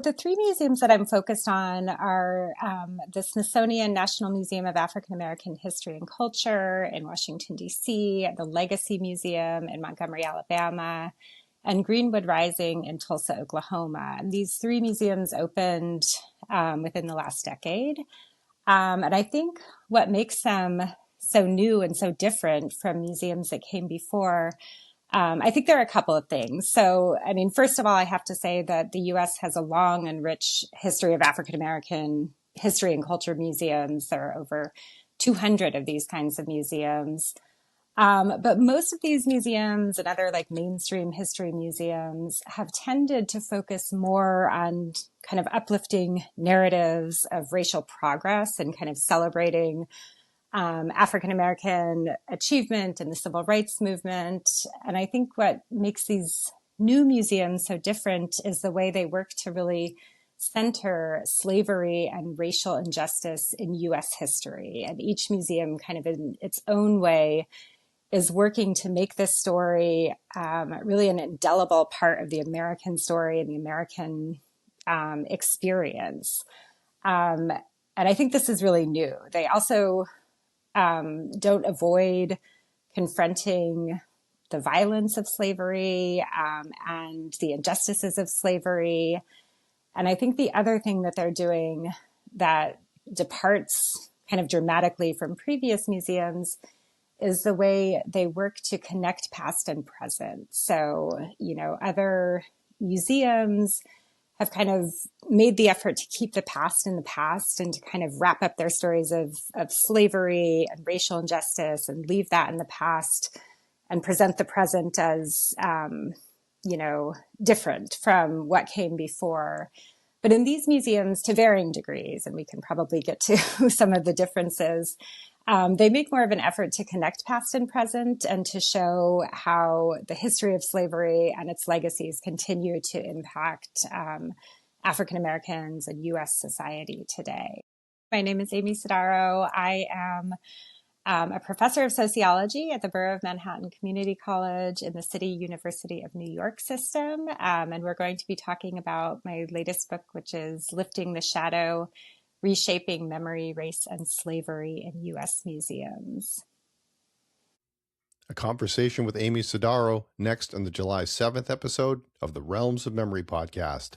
The three museums that I'm focused on are the Smithsonian National Museum of African American History and Culture in Washington, D.C., the Legacy Museum in Montgomery, Alabama, and Greenwood Rising in Tulsa, Oklahoma. And these three museums opened within the last decade. And I think what makes them so new and so different from museums that came before, I think there are a couple of things. So, I mean, first of all, I have to say that the US has a long and rich history of African American history and culture museums. There are over 200 of these kinds of museums. But most of these museums and other like mainstream history museums have tended to focus more on kind of uplifting narratives of racial progress and kind of celebrating African American achievement in the civil rights movement. And I think what makes these new museums so different is the way they work to really center slavery and racial injustice in US history. And each museum, kind of in its own way, is working to make this story really an indelible part of the American story and the American experience. And I think this is really new. They also don't avoid confronting the violence of slavery and the injustices of slavery. And I think the other thing that they're doing that departs kind of dramatically from previous museums is the way they work to connect past and present. So, you know, other museums have kind of made the effort to keep the past in the past and to kind of wrap up their stories of slavery and racial injustice and leave that in the past and present the present as, you know, different from what came before. But in these museums, to varying degrees, and we can probably get to some of the differences, they make more of an effort to connect past and present and to show how the history of slavery and its legacies continue to impact African Americans and U.S. society today. My name is Amy Sodaro. I am a professor of sociology at the Borough of Manhattan Community College in the City University of New York system. And we're going to be talking about my latest book, which is Lifting the Shadow: Reshaping Memory, Race, and Slavery in U.S. Museums. A conversation with Amy Sodaro next on the July 7th episode of the Realms of Memory podcast.